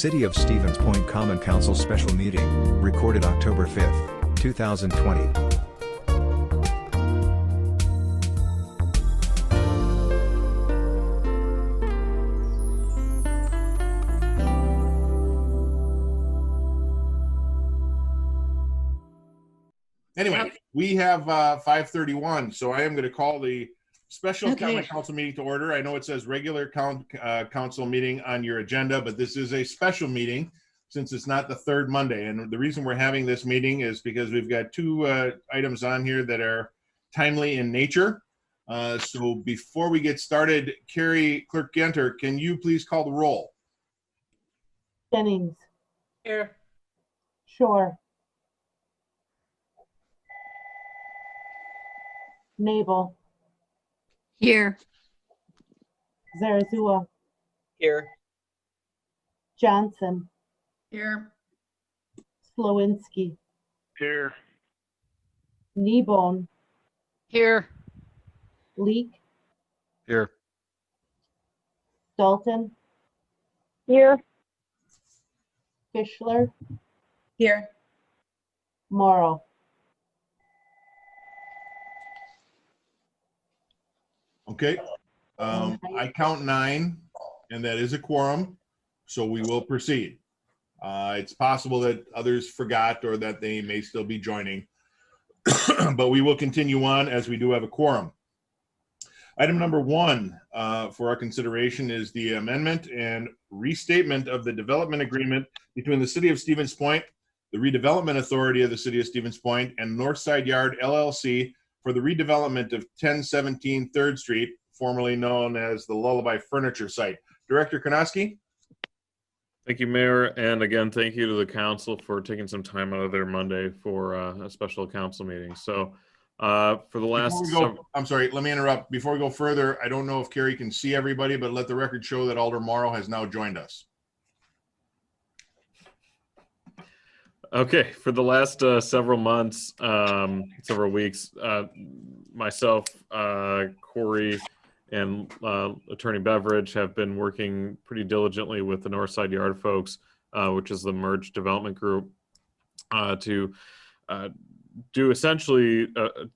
City of Stevens Point Common Council Special Meeting, recorded October 5, 2020. Anyway, we have 5:31, so I am going to call the special common council meeting to order. I know it says regular council meeting on your agenda, but this is a special meeting since it's not the third Monday. And the reason we're having this meeting is because we've got two items on here that are timely in nature. So before we get started, Carrie Clerk Genter, can you please call the roll? Jennings. Here. Shore. Nabel. Here. Zarazua. Here. Johnson. Here. Slowinski. Here. Kneebone. Here. Leak. Here. Dalton. Here. Fischler. Here. Morrow. Okay. I count 9, and that is a quorum, so we will proceed. It's possible that others forgot or that they may still be joining, but we will continue on as we do have a quorum. Item number 1 for our consideration is the amendment and restatement of the development agreement between the City of Stevens Point, the Redevelopment Authority of the City of Stevens Point, and Northside Yard LLC for the redevelopment of 1017 3rd Street, formerly known as the Lullaby Furniture Site. Director Karnowski? Thank you, Mayor. And again, thank you to the council for taking some time out of their Monday for a special council meeting. So for the last... I'm sorry, let me interrupt. Before we go further, I don't know if Carrie can see everybody, but let the record show that Alder Morrow has now joined us. Okay, for the last several months, several weeks, myself, Corey, and Attorney Beveridge have been working pretty diligently with the Northside Yard folks, which is the merged development group, to do essentially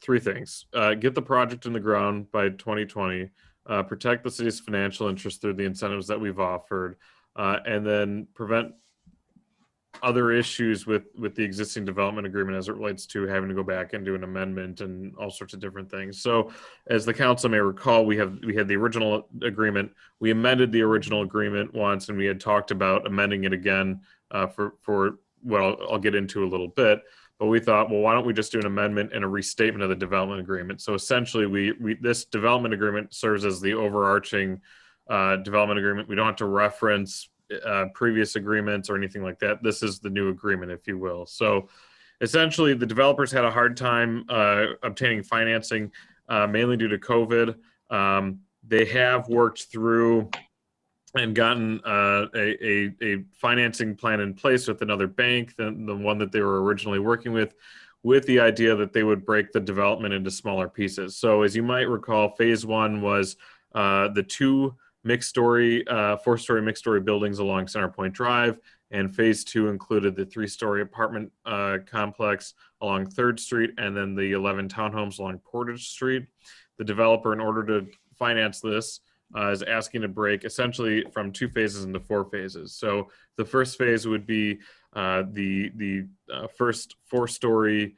3 things. Get the project in the ground by 2020, protect the city's financial interest through the incentives that we've offered, and then prevent other issues with the existing development agreement as it relates to having to go back and do an amendment and all sorts of different things. So as the council may recall, we had the original agreement. We amended the original agreement once, and we had talked about amending it again for what I'll get into a little bit. But we thought, well, why don't we just do an amendment and a restatement of the development agreement? So essentially, this development agreement serves as the overarching development agreement. We don't have to reference previous agreements or anything like that. This is the new agreement, if you will. So essentially, the developers had a hard time obtaining financing, mainly due to COVID. They have worked through and gotten a financing plan in place with another bank than the one that they were originally working with the idea that they would break the development into smaller pieces. So as you might recall, phase 1 was the 2 mixed-story, 4-story mixed-story buildings along Centerpoint Drive, and phase 2 included the 3-story apartment complex along 3rd Street, and then the 11 townhomes along Portage Street. The developer, in order to finance this, is asking to break essentially from 2 phases into 4 phases. So the first phase would be the first 4-story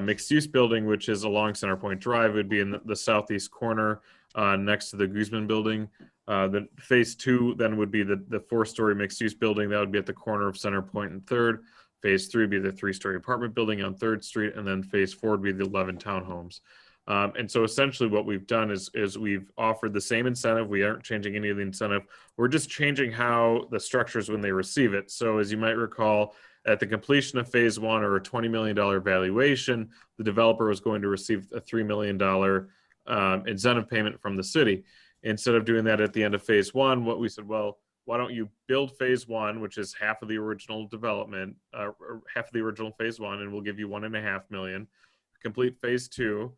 mixed-use building, which is along Centerpoint Drive. It would be in the southeast corner next to the Guzman building. The phase 2 then would be the 4-story mixed-use building that would be at the corner of Centerpoint and 3rd. Phase 3 would be the 3-story apartment building on 3rd Street, and then phase 4 would be the 11 townhomes. And so essentially what we've done is we've offered the same incentive. We aren't changing any of the incentive. We're just changing how the structures when they receive it. So as you might recall, at the completion of phase 1 or a $20 million valuation, the developer was going to receive a $3 million incentive payment from the city. Instead of doing that at the end of phase 1, what we said, well, why don't you build phase 1, which is half of the original development, or half of the original phase 1, and we'll give you $1.5 million. Complete phase 2,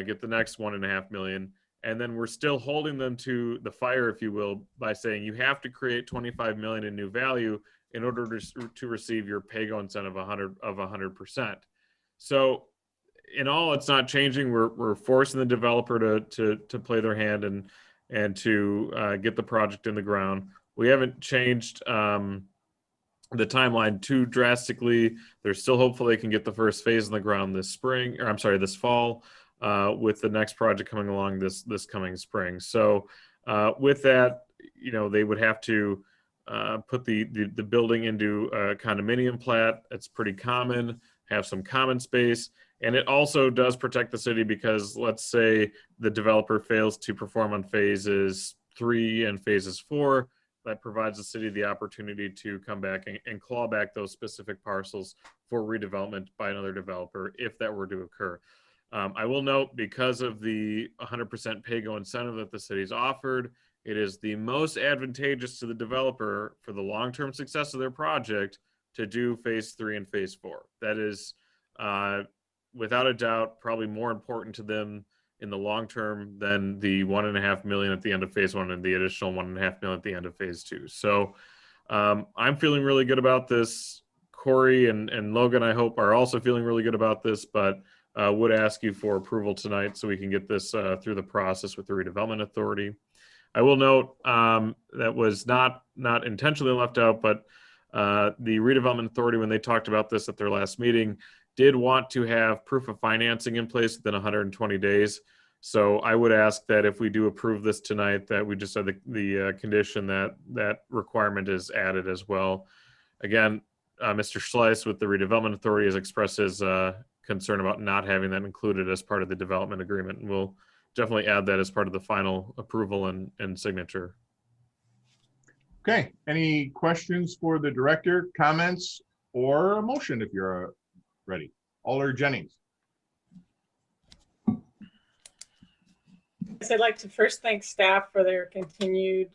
get the next $1.5 million, and then we're still holding them to the fire, if you will, by saying you have to create $25 million in new value in order to receive your pay-go incentive of 100%. So in all, it's not changing. We're forcing the developer to play their hand and to get the project in the ground. We haven't changed the timeline too drastically. They're still hopeful they can get the first phase in the ground this fall, with the next project coming along this coming spring. So with that, they would have to put the building into a condominium plat. It's pretty common, have some common space. And it also does protect the city because let's say the developer fails to perform on phases 3 and phases 4, that provides the city the opportunity to come back and claw back those specific parcels for redevelopment by another developer if that were to occur. I will note, because of the 100% pay-go incentive that the city's offered, it is the most advantageous to the developer for the long-term success of their project to do phase 3 and phase 4. That is, without a doubt, probably more important to them in the long term than the $1.5 million at the end of phase 1 and the additional $1.5 million at the end of phase 2. So I'm feeling really good about this. Corey and Logan, I hope, are also feeling really good about this, but would ask you for approval tonight so we can get this through the process with the redevelopment authority. I will note that was not intentionally left out, but the redevelopment authority, when they talked about this at their last meeting, did want to have proof of financing in place within 120 days. So I would ask that if we do approve this tonight, that we just have the condition that requirement is added as well. Again, Mr. Schleiss with the redevelopment authority has expressed his concern about not having that included as part of the development agreement. And we'll definitely add that as part of the final approval and signature. Okay, any questions for the director, comments, or a motion if you're ready? Alder Jennings. Yes, I'd like to first thank staff for their continued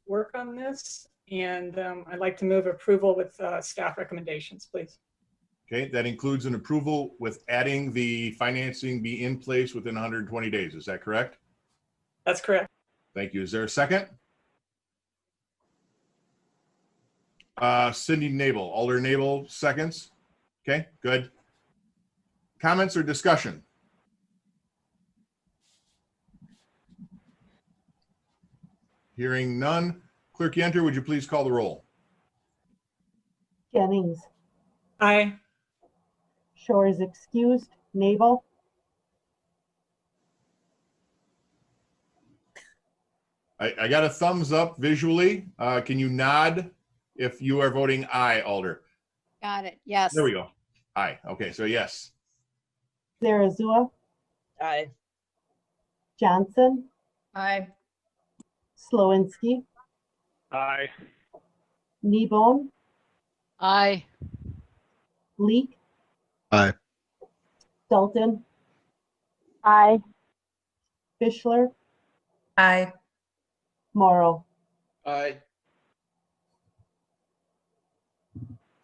work on this, and I'd like to move approval with staff recommendations, please. Okay, that includes an approval with adding the financing be in place within 120 days. Is that correct? That's correct. Thank you. Is there a second? Cindy Nabel, Alder Nabel, seconds. Okay, good. Comments or discussion? Hearing none. Clerk Yenter, would you please call the roll? Jennings, Aye. Shore is excused. Nabel, I got a thumbs up visually. Can you nod if you are voting aye, Alder? Got it. Yes. There we go. Aye. Okay, so yes. Zarazua, Aye. Johnson, Aye. Slowinski, Aye. Kneebone, Aye. Leek, Aye. Dalton, Aye. Fischler, Aye. Morrow. Aye.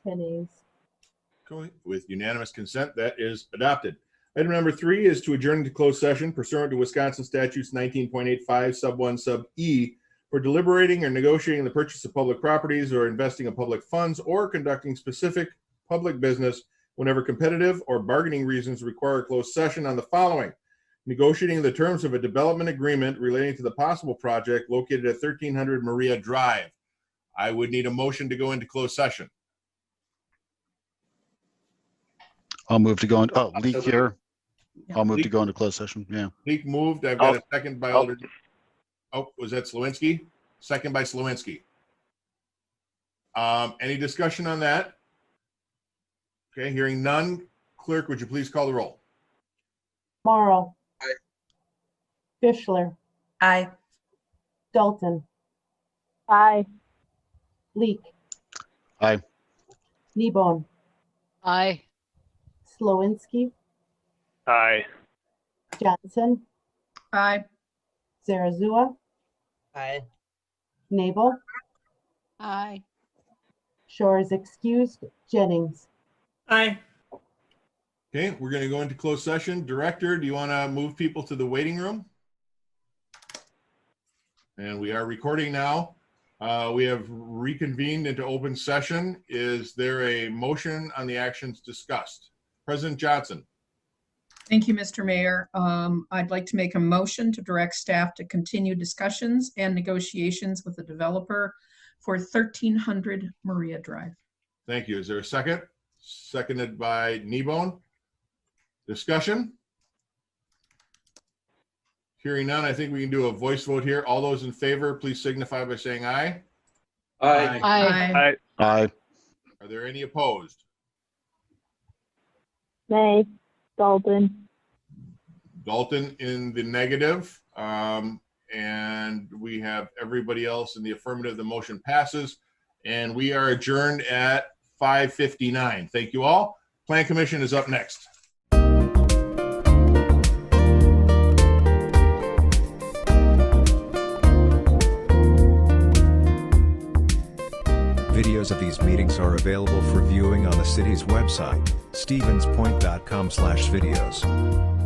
10 ayes. With unanimous consent, that is adopted. Item number 3 is to adjourn to closed session pursuant to Wisconsin statutes 19.85 sub 1 sub E for deliberating or negotiating the purchase of public properties or investing of public funds or conducting specific public business whenever competitive or bargaining reasons require a closed session on the following: negotiating the terms of a development agreement relating to the possible project located at 1300 Maria Drive. I would need a motion to go into closed session. I'll move to go in. Oh, Leak here. I'll move to Leak. go into closed session. Yeah. Leak moved. I've got a second by Alder. Oh, was that Slowinski? Second by Slowinski. Any discussion on that? Okay, hearing none. Clerk, would you please call the roll? Morrow. Aye. Fischler, Aye. Dalton, Aye. Leek. Aye. Kneebone, Aye. Slowinski, Aye. Johnson, Aye. Zarazua, Aye. Nabel, Aye. Shore is excused. Jennings, Aye. Okay, we're going to go into closed session. Director, do you want to move people to the waiting room? And we are recording now. We have reconvened into open session. Is there a motion on the actions discussed? President Johnson. Thank you, Mr. Mayor. I'd like to make a motion to direct staff to continue discussions and negotiations with the developer for 1300 Maria Drive. Thank you. Is there a second? Seconded by Kneebone. Discussion? Hearing none, I think we can do a voice vote here. All those in favor, please signify by saying aye. Aye. Aye. Aye. Are there any opposed? Nay. Dalton. Dalton in the negative. And we have everybody else in the affirmative. The motion passes. And we are adjourned at 5:59. Thank you all. Plan Commission is up next. Videos of these meetings are available for viewing on the city's website, stevenspoint.com/videos.